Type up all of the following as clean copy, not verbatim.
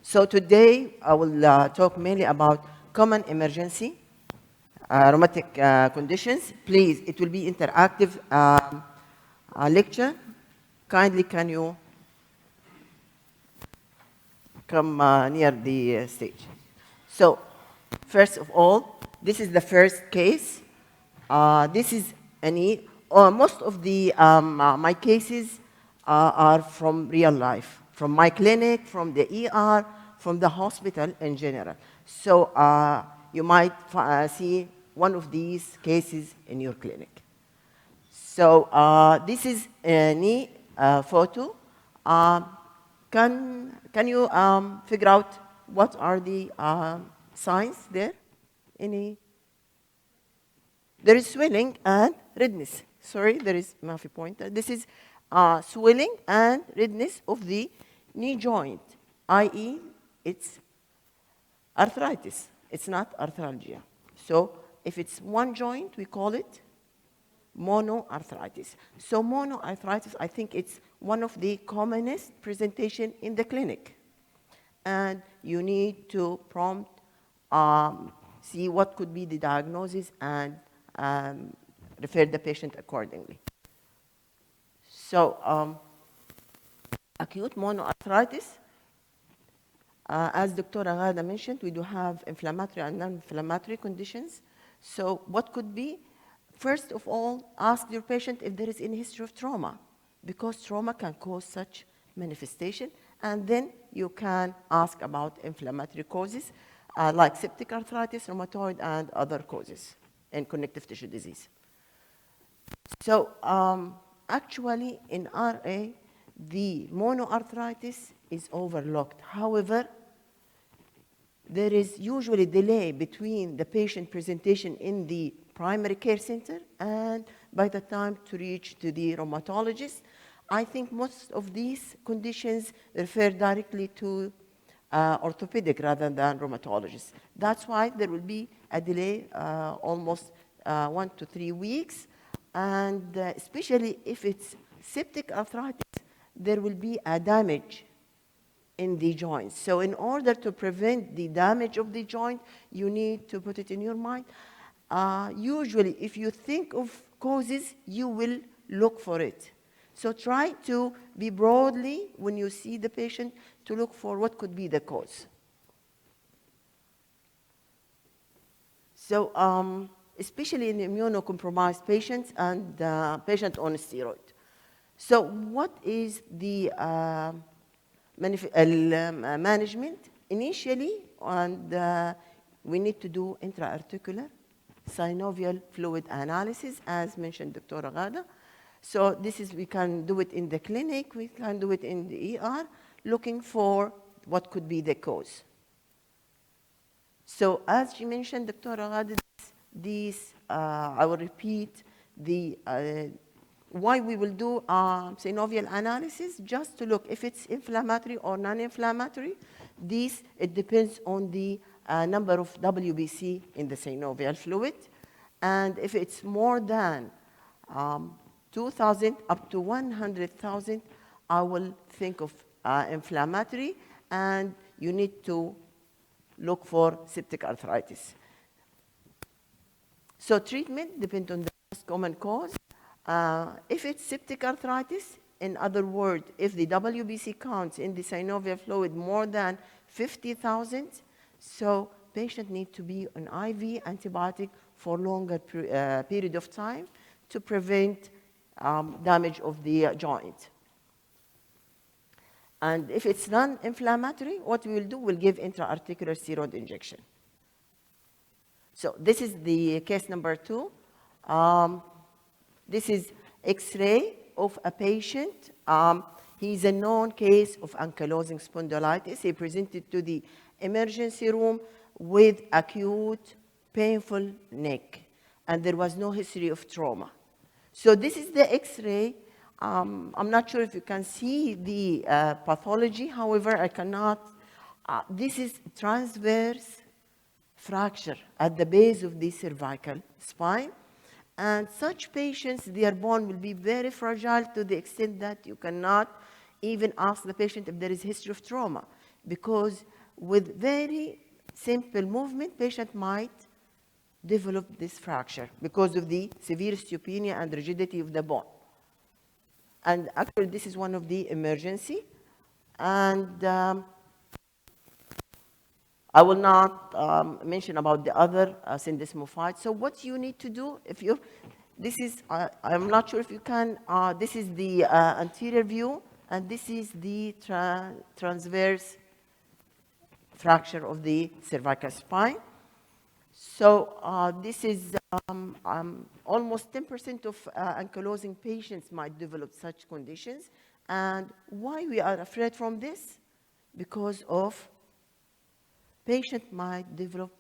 So today I will talk mainly about common emergency rheumatic conditions. Please, it will be interactive lecture. Kindly can you come near the stage. So, first of all, this is the first case. This is any, most of the my cases are from real life, from my clinic, from the ER, from the hospital in general. So you might see one of these cases in your clinic. So this is a knee photo. Um, can you figure out what are the signs there? Any? There is swelling and redness. Sorry, there is Mafi pointer. This is swelling and redness of the knee joint, i.e., it's arthritis. It's not arthralgia. So if it's one joint, we call it monoarthritis. So monoarthritis, I think it's one of the commonest presentation in the clinic. And you need to prompt, see what could be the diagnosis and refer the patient accordingly. So acute monoarthritis, as Dr. Agada mentioned, we do have inflammatory and non-inflammatory conditions. So what could be? First of all, ask your patient if there is any history of trauma, because trauma can cause such manifestation. And then you can ask about inflammatory causes, like septic arthritis, rheumatoid, and other causes, and connective tissue disease. So actually, in RA, the monoarthritis is overlooked. However, there is usually delay between the patient presentation in the primary care center and by the time to reach to the rheumatologist. I think most of these conditions refer directly to orthopedic rather than rheumatologists. That's why there will be a delay almost 1 to 3 weeks. And especially if it's septic arthritis, there will be a damage in the joints. So in order to prevent the damage of the joint, you need to put it in your mind. Usually, if you think of causes, you will look for it. So try to be broadly, when you see the patient, to look for what could be the cause. So especially in immunocompromised patients and patient on steroid. So what is the management? Initially, and we need to do intra-articular synovial fluid analysis, as mentioned Dr. Agada. So this is, we can do it in the clinic, we can do it in the ER, looking for what could be the cause. So as she mentioned, Dr. Agada, I will repeat the why we will do synovial analysis, just to look if it's inflammatory or non-inflammatory. This, it depends on the number of WBC in the synovial fluid. And if it's more than 2,000 up to 100,000, I will think of inflammatory, and you need to look for septic arthritis. So treatment depends on the most common cause. If it's septic arthritis, in other words, if the WBC counts in the synovial fluid more than 50,000, so patient need to be on IV antibiotic for longer period of time to prevent damage of the joint. And if it's non-inflammatory, what we will do, we'll give intra-articular steroid injection. So this is the case number 2. This is X-ray of a patient. He's a known case of ankylosing spondylitis. He presented to the emergency room with acute, painful neck, and there was no history of trauma. So this is the X-ray. I'm not sure if you can see the pathology. However, I cannot. This is transverse fracture at the base of the cervical spine. And such patients, their bone will be very fragile to the extent that you cannot even ask the patient if there is history of trauma. because with very simple movement, patient might develop this fracture because of the severe osteopenia and rigidity of the bone. And actually, this is one of the emergency. And I will not mention about the other syndesmophytes. So what you need to do, if you, this is, I'm not sure if you can, this is the anterior view, and this is the transverse fracture of the cervical spine. So this is almost 10% of ankylosing patients might develop such conditions. And why we are afraid from this? Because of patient might develop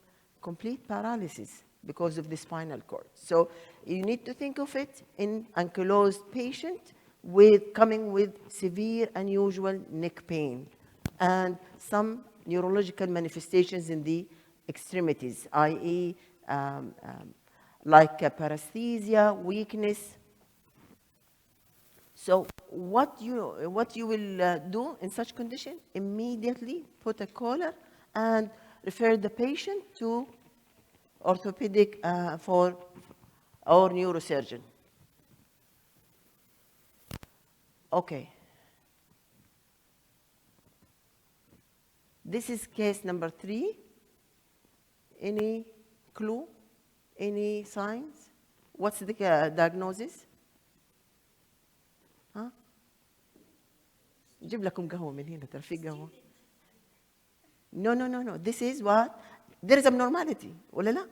complete paralysis because of the spinal cord. So you need to think of it in ankylosed patient with coming with severe unusual neck pain and some neurological manifestations in the extremities, i.e. Like paresthesia, weakness. So what you will do in such condition, immediately put a collar and refer the patient to orthopedic for or neurosurgeon. Okay. This is case number 3. Any clue? Any signs? What's the diagnosis? ها؟ جيب لكم قهوة من هنا ترى في قهوة. No. This is what? There is abnormality. ولا لا?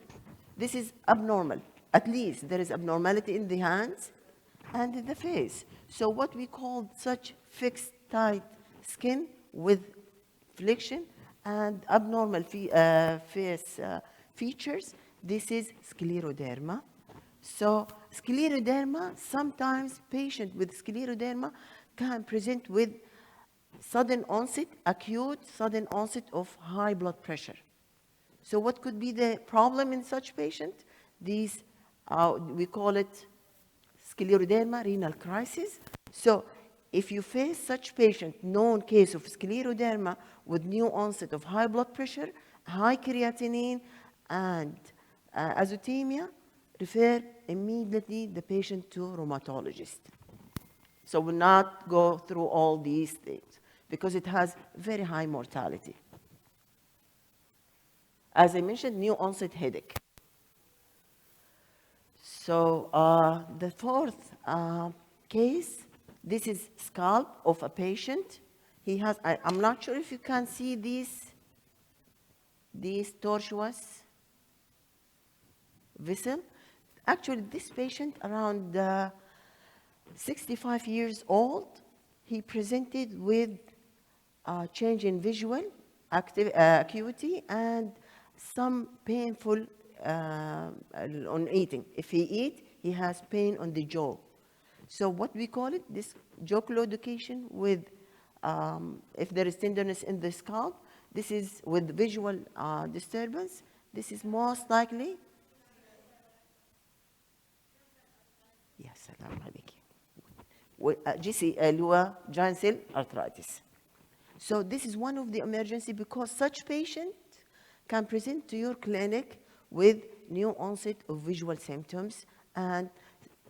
This is abnormal. At least there is abnormality in the hands and in the face. So what we call such fixed tight skin with flexion and abnormal face features, this is scleroderma. So scleroderma, sometimes patient with scleroderma can present with sudden onset, acute sudden onset of high blood pressure. So what could be the problem in such patient? These, we call it scleroderma renal crisis. So if you face such patient, known case of scleroderma with new onset of high blood pressure, high creatinine, and azotemia, refer immediately the patient to rheumatologist. So we'll not go through all these things because it has very high mortality. As I mentioned, new onset headache. So the fourth case, this is scalp of a patient. He has, I'm not sure if you can see these tortuous vessel. Actually, this patient around 65 years old, he presented with change in visual acuity and some painful on eating. If he eats, he has pain on the jaw. So what we call it, this jaw claudication with, if there is tenderness in the scalp, this is with visual disturbance. This is most likely. يا سلام عليكي. GC اللي هو giant cell arthritis. So this is one of the emergency because such patient can present to your clinic with new onset of visual symptoms and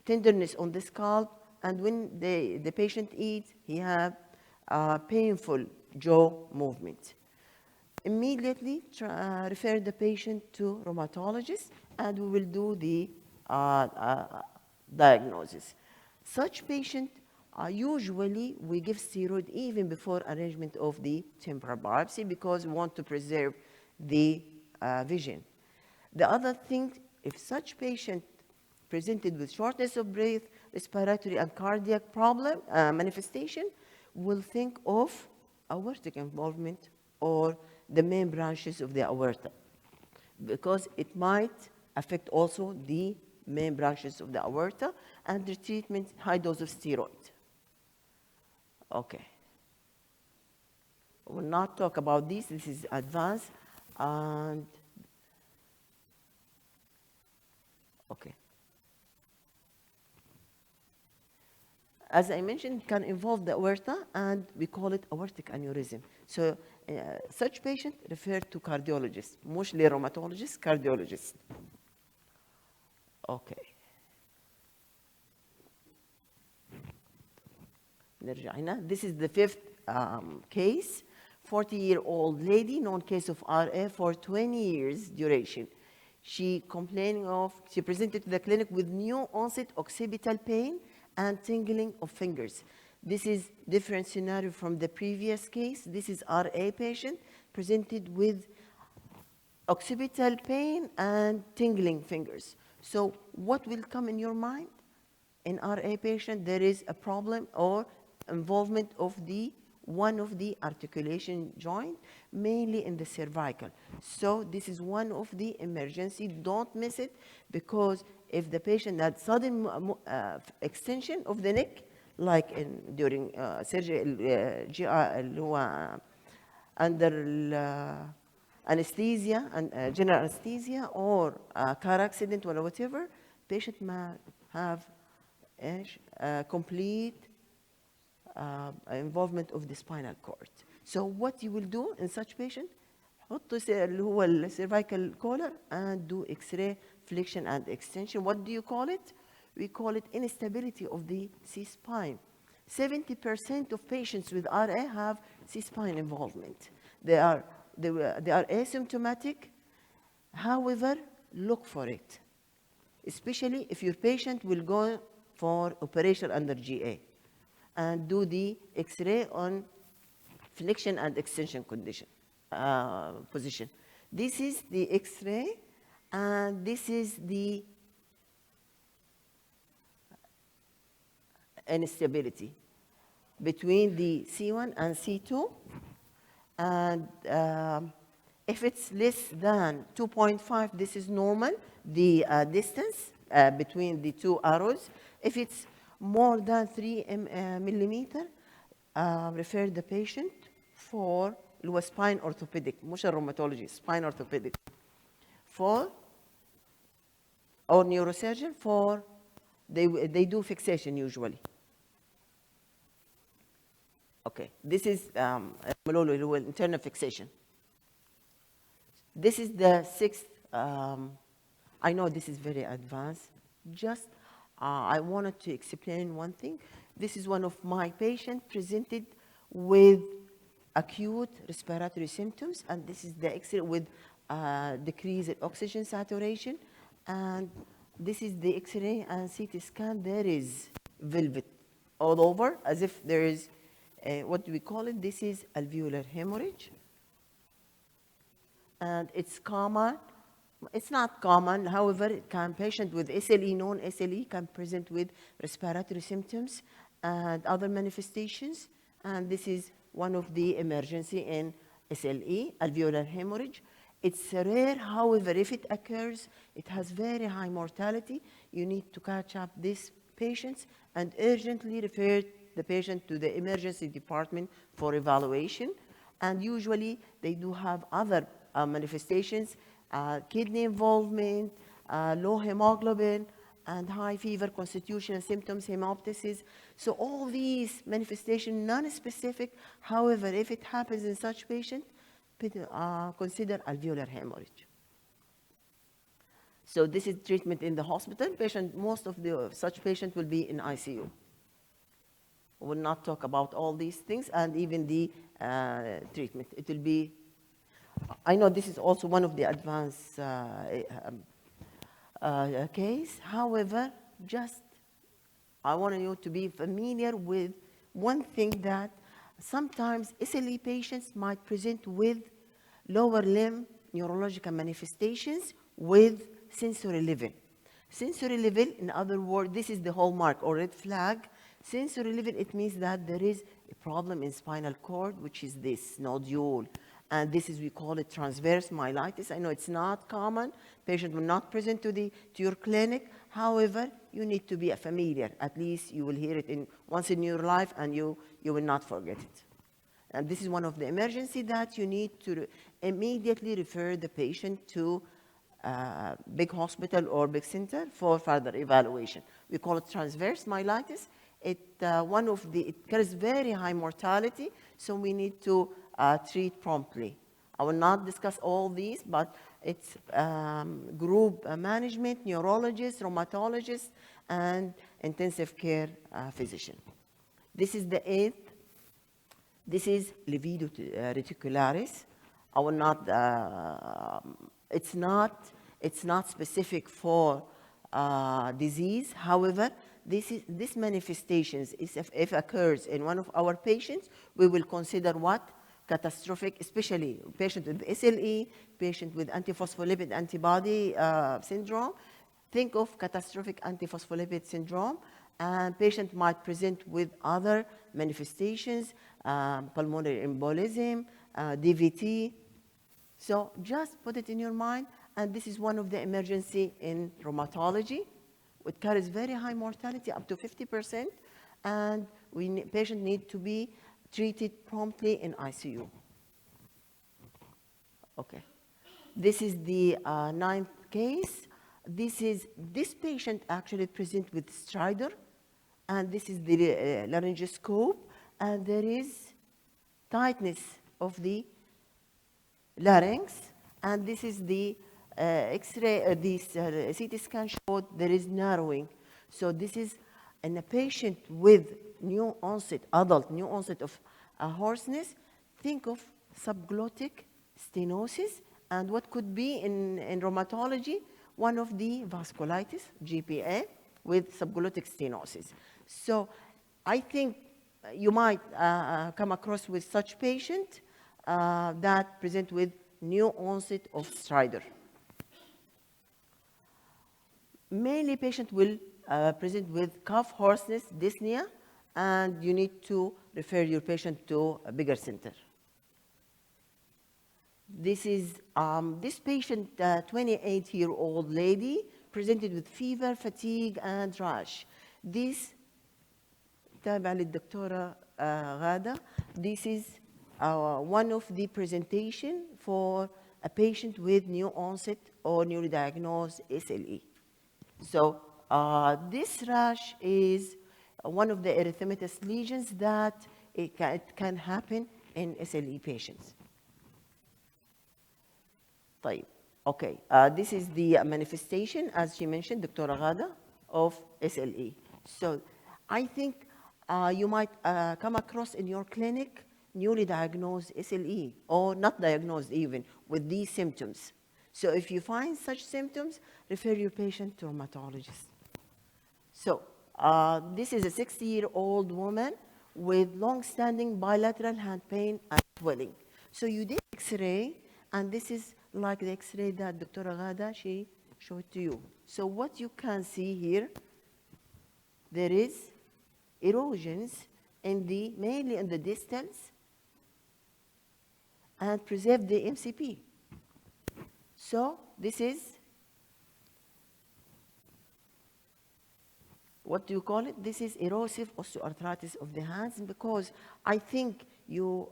tenderness on the scalp, and when the patient eats, he have painful jaw movement. Immediately refer the patient to rheumatologist, and we will do the diagnosis. Such patient, usually we give steroid even before arrangement of the temporal biopsy because we want to preserve the vision. The other thing, if such patient presented with shortness of breath, respiratory and cardiac problem, manifestation, we'll think of aortic involvement or the main branches of the aorta because it might affect also the main branches of the aorta, and the treatment, high dose of steroid. Okay. We'll not talk about this. This is advanced. And okay. As I mentioned, it can involve the aorta, and we call it aortic aneurysm. So such patient referred to cardiologist, mostly rheumatologist, cardiologist. Okay. نرجع هنا. This is the fifth case. 40-year-old lady, known case of RA for 20 years duration. She presented to the clinic with new onset occipital pain and tingling of fingers. This is different scenario from the previous case. This is RA patient presented with occipital pain and tingling fingers. So what will come in your mind? In RA patient, there is a problem or involvement of one of the articulation joint, mainly in the cervical. So this is one of the emergency. Don't miss it, because if the patient had sudden extension of the neck, like during surgery, GI, اللي هو under anesthesia and general anesthesia, or car accident or whatever, patient might have complete involvement of the spinal cord. So what you will do in such patient, حطوا اللي هو cervical collar and do X-ray flexion and extension. What do you call it? We call it instability of the C-spine. 70% of patients with RA have C-spine involvement. They are asymptomatic. However, look for it, especially if your patient will go for operation under GA, and do the X-ray on flexion and extension position. This is the X-ray, and this is the instability between the C1 and C2. And if it's less than 2.5, this is normal, the distance between the two arrows. If it's more than 3 millimeter, refer the patient for spine orthopedic, مش rheumatology, spine orthopedic, for or neurosurgeon for they do fixation usually. Okay, this is internal fixation. This is the sixth. I know this is very advanced. Just I wanted to explain one thing. This is one of my patients presented with acute respiratory symptoms, and this is the X-ray with decreased oxygen saturation. And this is the X-ray and CT scan. There is velvet all over, as if there is, what do we call it? This is alveolar hemorrhage. And it's common. It's not common, however, patient with SLE, known SLE, can present with respiratory symptoms and other manifestations. And this is one of the emergency in SLE, alveolar hemorrhage. It's rare, however, if it occurs, it has very high mortality. You need to catch up these patients and urgently refer the patient to the emergency department for evaluation. And usually they do have other manifestations, kidney involvement, low hemoglobin, and high fever, constitutional symptoms, hemoptysis. So all these manifestations, non-specific. However, if it happens in such patient, consider alveolar hemorrhage. So this is treatment in the hospital. Most of such patients will be in ICU. We will not talk about all these things, and even the treatment. It will be, I know this is also one of the advanced case. However, just I want you to be familiar with one thing, that sometimes SLE patients might present with lower limb neurological manifestations with sensory level. Sensory level, in other words, this is the hallmark or red flag. Sensory level, it means that there is a problem in spinal cord, which is this nodule. And this is, we call it transverse myelitis. I know it's not common. Patient will not present to your clinic. However, you need to be familiar. At least you will hear it once in your life, and you will not forget it. And this is one of the emergency that you need to immediately refer the patient to big hospital or big center for further evaluation. We call it transverse myelitis. It carries very high mortality, so we need to treat promptly. I will not discuss all these, but it's group management, neurologist, rheumatologist, and intensive care physician. This is the eighth. This is livedo reticularis. I will not, it's not specific for disease. However, this manifestations, is if occurs in one of our patients, we will consider what? Catastrophic, especially patient with SLE, patient with antiphospholipid antibody syndrome. Think of catastrophic antiphospholipid syndrome, and patient might present with other manifestations, pulmonary embolism, DVT. So just put it in your mind, and this is one of the emergency in rheumatology. It carries very high mortality, up to 50%, and patient need to be treated promptly in ICU. Okay. This is the ninth case. This patient actually present with stridor, and this is the laryngoscope, and there is tightness of the larynx, and this is the X-ray, this CT scan showed there is narrowing. So this is in a patient with new onset, adult new onset of hoarseness. Think of subglottic stenosis, and what could be in rheumatology, one of the vasculitis, GPA, with subglottic stenosis. So I think you might come across with such patient that present with new onset of stridor. Mainly patient will present with cough, hoarseness, dyspnea, and you need to refer your patient to a bigger center. This is this patient, 28-year-old lady, presented with fever, fatigue, and rash. This تابع للدكتورة غادة. This is one of the presentation for a patient with new onset or newly diagnosed SLE. So this rash is one of the erythematous lesions that it can happen in SLE patients. طيب. Okay, this is the manifestation, as she mentioned, Dr. Agada, of SLE. So I think you might come across in your clinic newly diagnosed SLE, or not diagnosed even, with these symptoms. So if you find such symptoms, refer your patient to a rheumatologist. So this is a 60-year-old woman with long-standing bilateral hand pain and swelling. So you did X-ray, and this is like the X-ray that Dr. Agada, she showed to you. So what you can see here, there is erosions in mainly in the distals, and preserve the MCP. So this is, what do you call it? This is erosive osteoarthritis of the hands, because I think you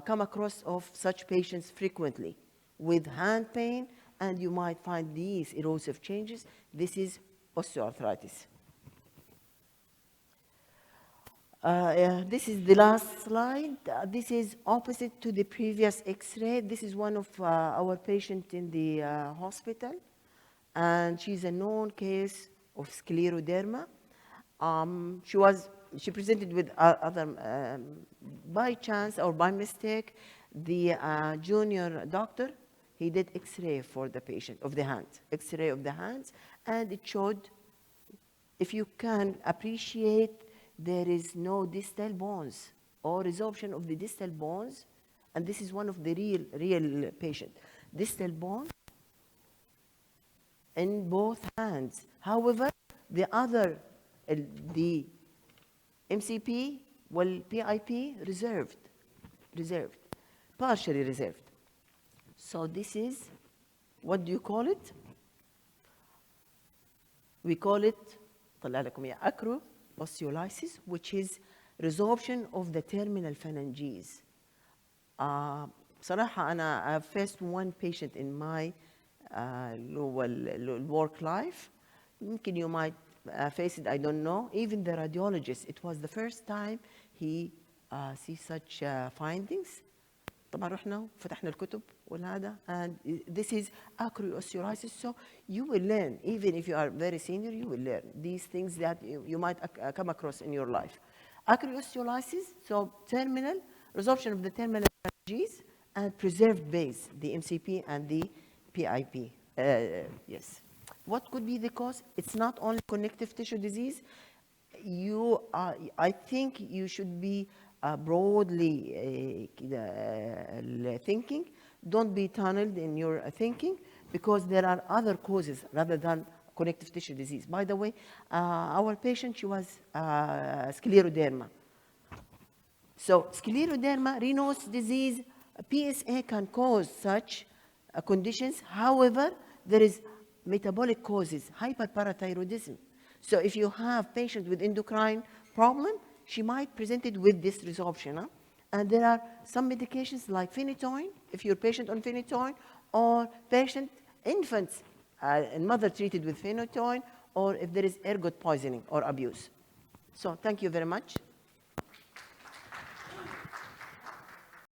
come across of such patients frequently with hand pain, and you might find these erosive changes. This is osteoarthritis. This is the last slide. This is opposite to the previous X-ray. This is one of our patients in the hospital, and she's a known case of scleroderma. She presented with other, by chance or by mistake, the junior doctor, he did X-ray for the patient of the hand, X-ray of the hands, and it showed, if you can appreciate, there is no distal bones or resorption of the distal bones, and this is one of the real patient. Distal bone in both hands. However, the other, the MCP, well, PIP, reserved, partially reserved. So this is, what do you call it? We call it, طلع لكم يا acro osteolysis, which is resorption of the terminal phalanges. بصراحة أنا faced one patient in my work life. يمكن you might face it, I don't know. Even the radiologist, it was the first time he see such findings. طبعا رحنا وفتحنا الكتب والهذا, and this is acrosteolysis, so you will learn, even if you are very senior, you will learn these things that you might come across in your life. Acrosteolysis, so terminal resorption of the terminal Gs and preserved base, the MCP and the PIP. Yes. What could be the cause? It's not only connective tissue disease. I think you should be broadly thinking. Don't be tunneled in your thinking, because there are other causes rather than connective tissue disease. By the way, our patient, she was scleroderma. So scleroderma, Raynaud's disease, PSA can cause such conditions. However, there is metabolic causes, hyperparathyroidism. So if you have patient with endocrine problem, she might present it with this resorption. Huh? And there are some medications like phenytoin, if you're patient on phenytoin, or patient, infants, and mother treated with phenytoin, or if there is ergot poisoning or abuse. So thank you very much.